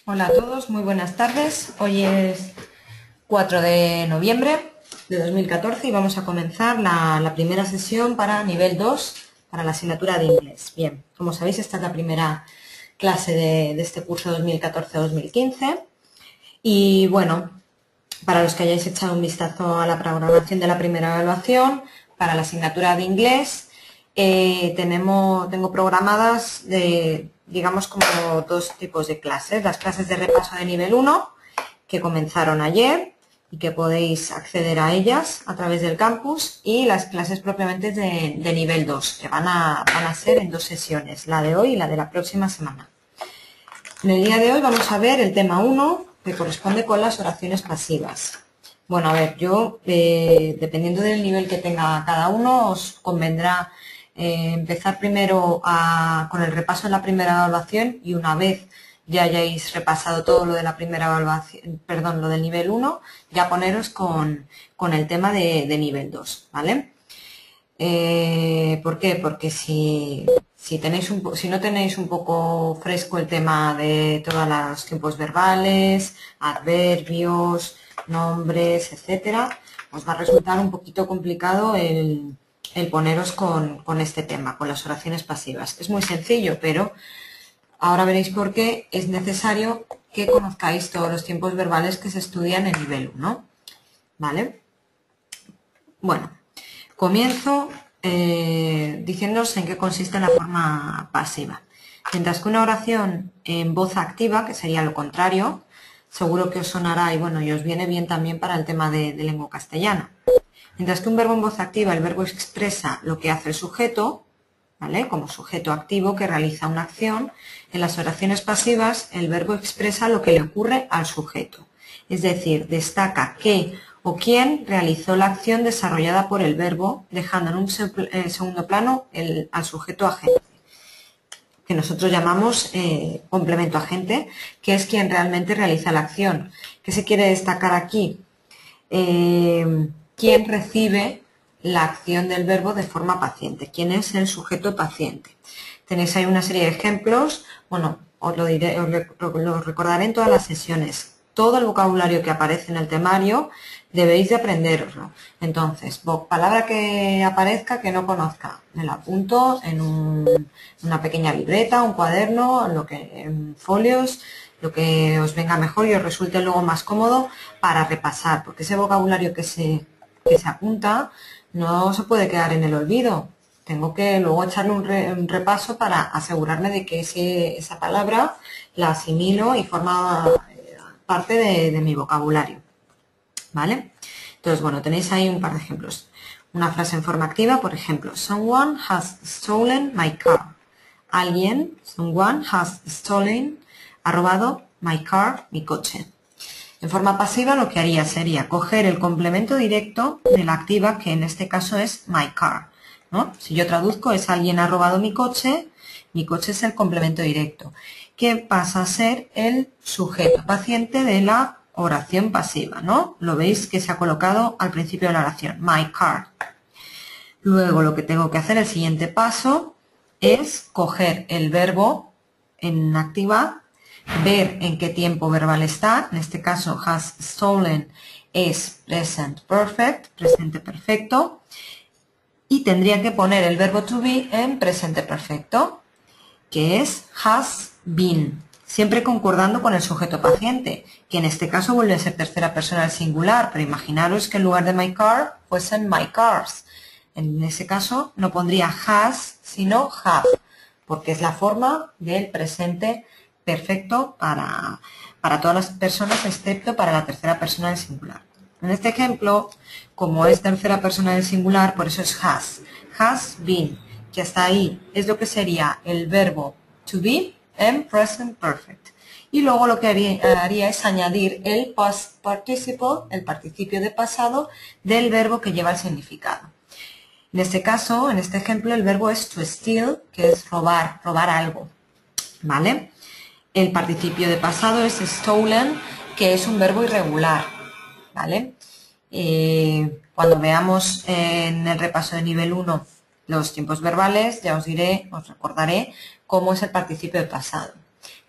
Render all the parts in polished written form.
Hola a todos, muy buenas tardes. Hoy es 4 de noviembre de 2014 y vamos a comenzar la primera sesión para nivel 2 para la asignatura de inglés. Bien, como sabéis, esta es la primera clase de este curso 2014-2015 y bueno, para los que hayáis echado un vistazo a la programación de la primera evaluación, para la asignatura de inglés, tengo programadas digamos como dos tipos de clases. Las clases de repaso de nivel 1, que comenzaron ayer y que podéis acceder a ellas a través del campus, y las clases propiamente de nivel 2, que van a ser en dos sesiones, la de hoy y la de la próxima semana. En el día de hoy vamos a ver el tema 1, que corresponde con las oraciones pasivas. Bueno, a ver, yo, dependiendo del nivel que tenga cada uno, os convendrá empezar primero con el repaso de la primera evaluación, y una vez ya hayáis repasado todo lo de la primera evaluación, perdón, lo del nivel 1, ya poneros con el tema de nivel 2, ¿vale? ¿Por qué? Porque si no tenéis un poco fresco el tema de todos los tiempos verbales, adverbios, nombres, etcétera, os va a resultar un poquito complicado el poneros con este tema, con las oraciones pasivas. Es muy sencillo, pero ahora veréis por qué es necesario que conozcáis todos los tiempos verbales que se estudian en nivel 1, ¿vale? Bueno, comienzo diciéndoos en qué consiste la forma pasiva. Mientras que una oración en voz activa, que sería lo contrario, seguro que os sonará y bueno, y os viene bien también para el tema de lengua castellana. Mientras que un verbo en voz activa, el verbo expresa lo que hace el sujeto, ¿vale? Como sujeto activo que realiza una acción. En las oraciones pasivas, el verbo expresa lo que le ocurre al sujeto. Es decir, destaca qué o quién realizó la acción desarrollada por el verbo, dejando en un segundo plano al sujeto agente, que nosotros llamamos complemento agente, que es quien realmente realiza la acción. ¿Qué se quiere destacar aquí? ¿Quién recibe la acción del verbo de forma paciente? ¿Quién es el sujeto paciente? Tenéis ahí una serie de ejemplos. Bueno, os lo diré, lo recordaré en todas las sesiones. Todo el vocabulario que aparece en el temario debéis de aprenderoslo. Entonces, palabra que aparezca que no conozca, me la apunto en una pequeña libreta, un cuaderno, en folios, lo que os venga mejor y os resulte luego más cómodo para repasar, porque ese vocabulario que se apunta no se puede quedar en el olvido. Tengo que luego echarle un repaso para asegurarme de que esa palabra la asimilo y forma parte de mi vocabulario, ¿vale? Entonces, bueno, tenéis ahí un par de ejemplos. Una frase en forma activa, por ejemplo, someone has stolen my car. Someone has stolen, ha robado my car, mi coche. En forma pasiva lo que haría sería coger el complemento directo de la activa, que en este caso es my car, ¿no? Si yo traduzco es alguien ha robado mi coche es el complemento directo, que pasa a ser el sujeto paciente de la oración pasiva, ¿no? Lo veis que se ha colocado al principio de la oración, my car. Luego lo que tengo que hacer, el siguiente paso, es coger el verbo en activa, ver en qué tiempo verbal está. En este caso, has stolen es present perfect, presente perfecto. Y tendría que poner el verbo to be en presente perfecto, que es has been, siempre concordando con el sujeto paciente, que en este caso vuelve a ser tercera persona del singular, pero imaginaros que en lugar de my car fuesen my cars. En ese caso no pondría has, sino have, porque es la forma del presente perfecto para todas las personas, excepto para la tercera persona del singular. En este ejemplo, como es tercera persona del singular, por eso es has. Has been, que hasta ahí es lo que sería el verbo to be en present perfect. Y luego lo que haría es añadir el past participle, el participio de pasado, del verbo que lleva el significado. En este caso, en este ejemplo, el verbo es to steal, que es robar, robar algo, ¿vale? El participio de pasado es stolen, que es un verbo irregular, ¿vale? Cuando veamos en el repaso de nivel 1 los tiempos verbales, ya os recordaré cómo es el participio de pasado.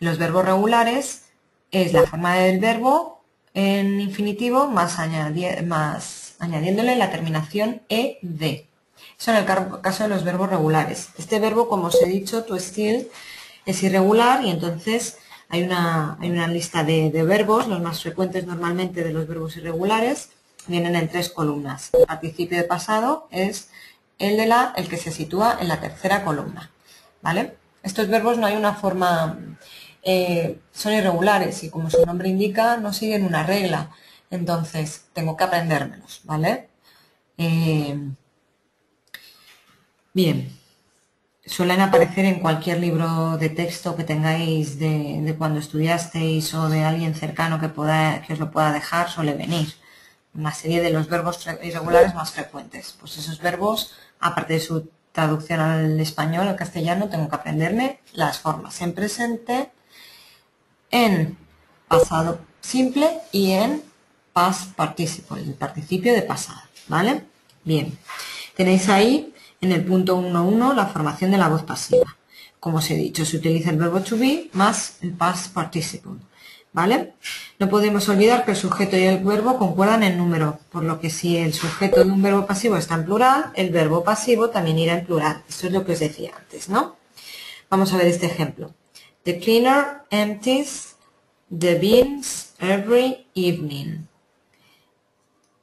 Los verbos regulares es la forma del verbo en infinitivo más añadiéndole la terminación ed. Eso en el caso de los verbos regulares. Este verbo, como os he dicho, to steal, es irregular y entonces hay una lista de verbos, los más frecuentes normalmente de los verbos irregulares, vienen en 3 columnas. El participio de pasado es el que se sitúa en la tercera columna, ¿vale? Estos verbos no hay una forma, son irregulares y como su nombre indica, no siguen una regla. Entonces, tengo que aprendérmelos, ¿vale? Bien, suelen aparecer en cualquier libro de texto que tengáis de cuando estudiasteis o de alguien cercano que os lo pueda dejar, suele venir una serie de los verbos irregulares más frecuentes. Pues esos verbos, aparte de su traducción al español o castellano, tengo que aprenderme las formas en presente, en pasado simple y en past participle, el participio de pasado, ¿vale? Bien, tenéis ahí en el punto 1.1 la formación de la voz pasiva. Como os he dicho, se utiliza el verbo to be más el past participle, ¿vale? No podemos olvidar que el sujeto y el verbo concuerdan en número, por lo que si el sujeto de un verbo pasivo está en plural, el verbo pasivo también irá en plural. Esto es lo que os decía antes, ¿no? Vamos a ver este ejemplo. The cleaner empties the bins every evening.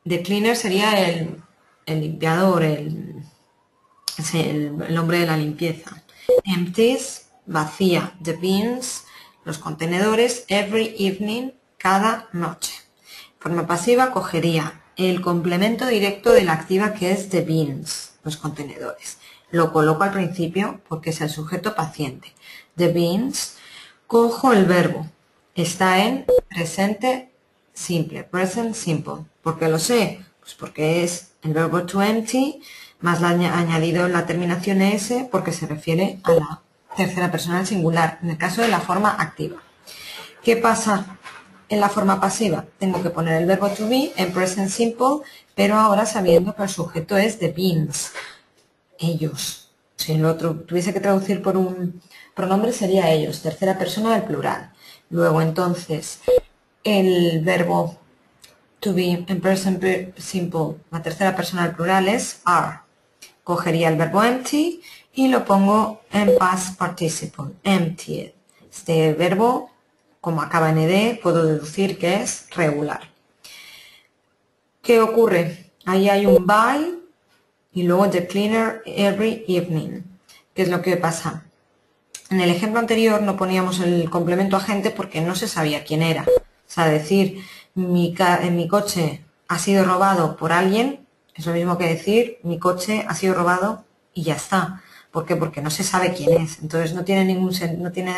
The cleaner sería el limpiador, el hombre de la limpieza. Empties, vacía. The bins, los contenedores, every evening, cada noche. Forma pasiva cogería el complemento directo de la activa que es the bins, los contenedores. Lo coloco al principio porque es el sujeto paciente. The bins, cojo el verbo. Está en presente simple, present simple. ¿Por qué lo sé? Pues porque es el verbo to empty más añadido la terminación es porque se refiere a la tercera persona del singular, en el caso de la forma activa. ¿Qué pasa en la forma pasiva? Tengo que poner el verbo to be en present simple, pero ahora sabiendo que el sujeto es the beings, ellos. Si lo tuviese que traducir por un pronombre sería ellos, tercera persona del plural. Luego entonces el verbo to be en present simple, la tercera persona del plural es are. Cogería el verbo empty y lo pongo en past participle, emptied. Este verbo, como acaba en ed, puedo deducir que es regular. ¿Qué ocurre? Ahí hay un by y luego the cleaner every evening. ¿Qué es lo que pasa? En el ejemplo anterior no poníamos el complemento agente porque no se sabía quién era. O sea, decir, en mi coche ha sido robado por alguien, es lo mismo que decir, mi coche ha sido robado y ya está. ¿Por qué? Porque no se sabe quién es. Entonces no tiene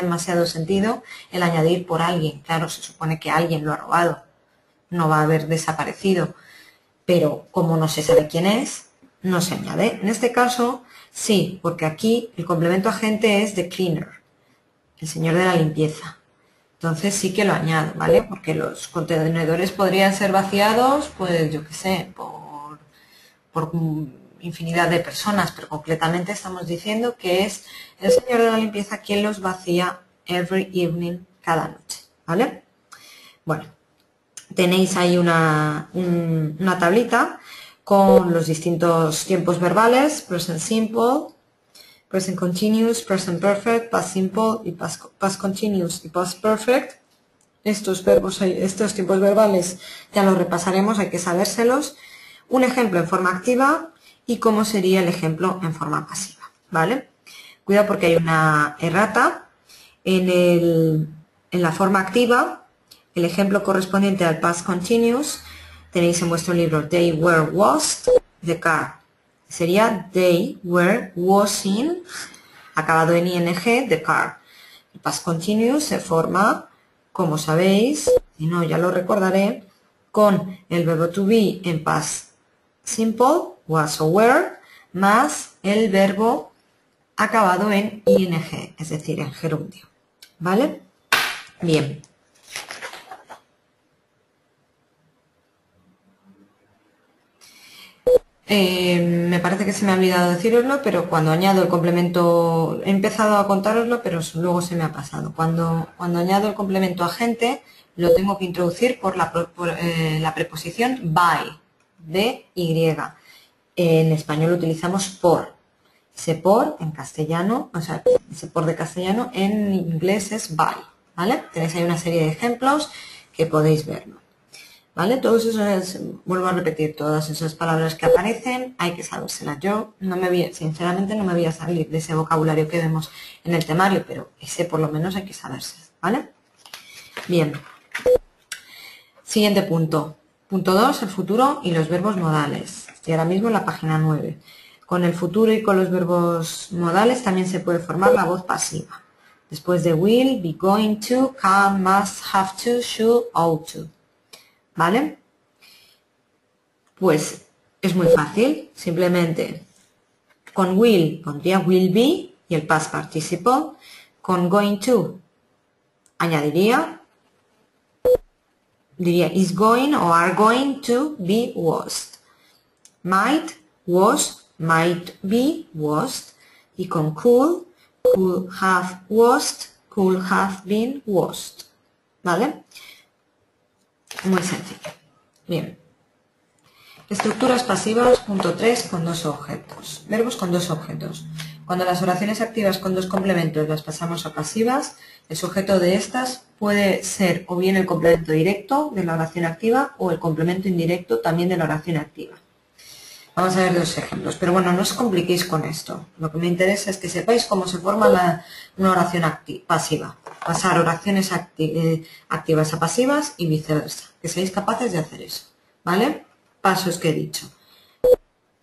demasiado sentido el añadir por alguien. Claro, se supone que alguien lo ha robado. No va a haber desaparecido. Pero como no se sabe quién es, no se añade. En este caso, sí, porque aquí el complemento agente es the cleaner, el señor de la limpieza. Entonces sí que lo añado, ¿vale? Porque los contenedores podrían ser vaciados, pues yo qué sé, por infinidad de personas, pero concretamente estamos diciendo que es el señor de la limpieza quien los vacía every evening, cada noche, ¿vale? Bueno, tenéis ahí una tablita con los distintos tiempos verbales, present simple, present continuous, present perfect, past simple y past continuous y past perfect. Estos tiempos verbales ya los repasaremos, hay que sabérselos. Un ejemplo en forma activa y cómo sería el ejemplo en forma pasiva, ¿vale? Cuidado porque hay una errata en la forma activa. El ejemplo correspondiente al past continuous tenéis en vuestro libro they were washed the car. Sería they were washing, acabado en ing, the car. El past continuous se forma, como sabéis, si no ya lo recordaré, con el verbo to be en past simple, was o were, más el verbo acabado en ing, es decir, en gerundio. ¿Vale? Bien. Me parece que se me ha olvidado deciroslo, pero cuando añado el complemento, he empezado a contároslo, pero luego se me ha pasado. Cuando añado el complemento agente, lo tengo que introducir por la preposición by, de y. En español utilizamos por. Ese por en castellano, o sea, ese por de castellano en inglés es by, ¿vale? Tenéis ahí una serie de ejemplos que podéis verlo. ¿Vale? Todos esos, vuelvo a repetir, todas esas palabras que aparecen hay que sabérselas. Yo sinceramente no me voy a salir de ese vocabulario que vemos en el temario, pero ese por lo menos hay que sabérselas, ¿vale? Bien. Siguiente punto. Punto 2, el futuro y los verbos modales. Estoy ahora mismo en la página 9. Con el futuro y con los verbos modales también se puede formar la voz pasiva. Después de will, be going to, can, must, have to, should, ought to. ¿Vale? Pues es muy fácil, simplemente con will pondría will be y el past participle, con going to diría is going o are going to be was, might, was, might be, was, y con could have was, could have been, was. ¿Vale? Muy sencillo. Bien. Estructuras pasivas, punto 3, con dos objetos. Verbos con dos objetos. Cuando las oraciones activas con dos complementos las pasamos a pasivas, el sujeto de estas puede ser o bien el complemento directo de la oración activa o el complemento indirecto también de la oración activa. Vamos a ver dos ejemplos, pero bueno, no os compliquéis con esto. Lo que me interesa es que sepáis cómo se forma una oración pasiva. Pasar oraciones activas a pasivas y viceversa. Que seáis capaces de hacer eso, ¿vale? Pasos que he dicho.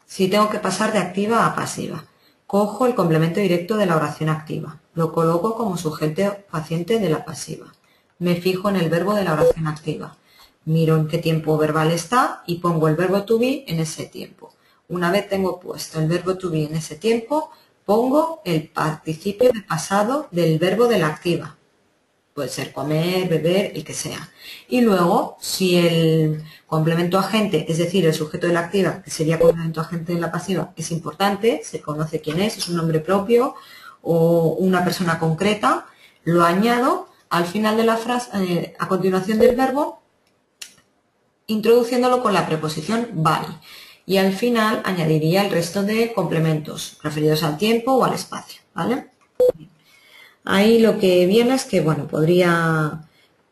Si tengo que pasar de activa a pasiva, cojo el complemento directo de la oración activa, lo coloco como sujeto paciente de la pasiva, me fijo en el verbo de la oración activa, miro en qué tiempo verbal está y pongo el verbo to be en ese tiempo. Una vez tengo puesto el verbo to be en ese tiempo, pongo el participio de pasado del verbo de la activa. Puede ser comer, beber, el que sea. Y luego, si el complemento agente, es decir, el sujeto de la activa, que sería complemento agente de la pasiva, es importante, se conoce quién es un nombre propio o una persona concreta, lo añado al final de la frase, a continuación del verbo, introduciéndolo con la preposición by. Y al final añadiría el resto de complementos referidos al tiempo o al espacio, ¿vale? Ahí lo que viene es que, bueno,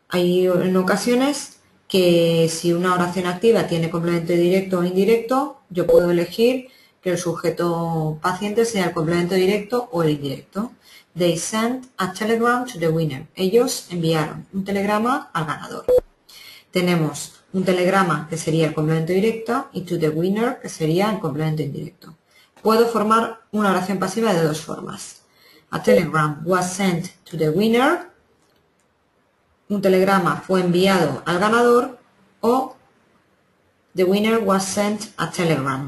hay en ocasiones que si una oración activa tiene complemento directo o indirecto, yo puedo elegir que el sujeto paciente sea el complemento directo o el indirecto. They sent a telegram to the winner. Ellos enviaron un telegrama al ganador. Tenemos un telegrama que sería el complemento directo y to the winner que sería el complemento indirecto. Puedo formar una oración pasiva de dos formas. A telegram was sent to the winner. Un telegrama fue enviado al ganador. O the winner was sent a telegram.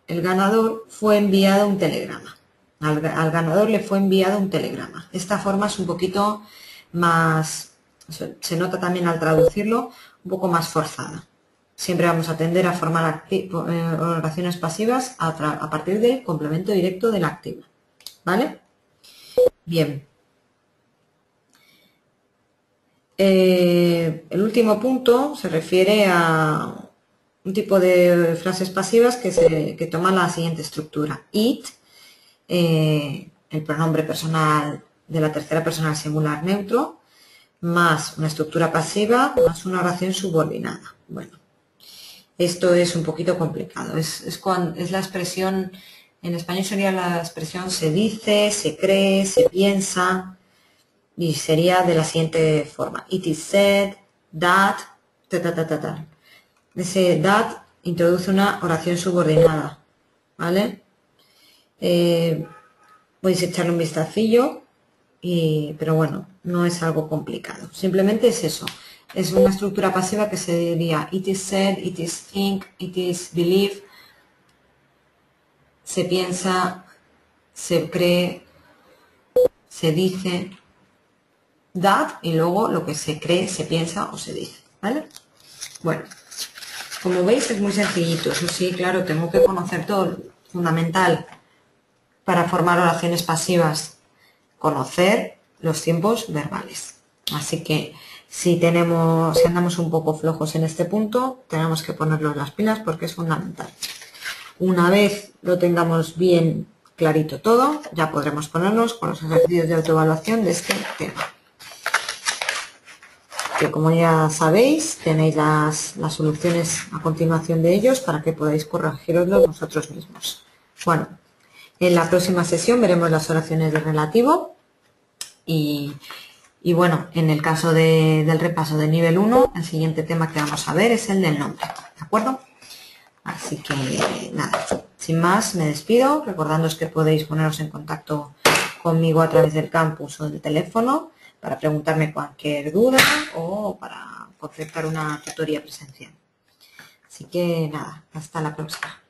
El ganador fue enviado un telegrama. Al ganador le fue enviado un telegrama. Esta forma es un poquito más, se nota también al traducirlo, un poco más forzada. Siempre vamos a tender a formar oraciones pasivas a partir del complemento directo de la activa. ¿Vale? Bien. El último punto se refiere a un tipo de frases pasivas que toman la siguiente estructura. It, el pronombre personal de la tercera persona singular neutro, más una estructura pasiva, más una oración subordinada. Bueno, esto es un poquito complicado. Es la expresión, en español sería la expresión se dice, se cree, se piensa, y sería de la siguiente forma. It is said, that, Ese that introduce una oración subordinada, ¿vale? Podéis echarle un vistacillo, pero bueno, no es algo complicado. Simplemente es eso. Es una estructura pasiva que se diría it is said, it is think, it is believe. Se piensa, se cree, se dice, that, y luego lo que se cree, se piensa o se dice, ¿vale? Bueno, Como veis es muy sencillito, eso sí, claro, tengo que conocer todo lo fundamental para formar oraciones pasivas, conocer los tiempos verbales. Así que si andamos un poco flojos en este punto, tenemos que ponernos las pilas porque es fundamental. Una vez lo tengamos bien clarito todo, ya podremos ponernos con los ejercicios de autoevaluación de este tema. Que como ya sabéis, tenéis las soluciones a continuación de ellos para que podáis corregiroslos vosotros mismos. Bueno, en la próxima sesión veremos las oraciones de relativo y bueno, en el caso del repaso de nivel 1, el siguiente tema que vamos a ver es el del nombre, ¿de acuerdo? Así que nada, sin más me despido, recordándoos que podéis poneros en contacto conmigo a través del campus o del teléfono para preguntarme cualquier duda o para concertar una tutoría presencial. Así que nada, hasta la próxima.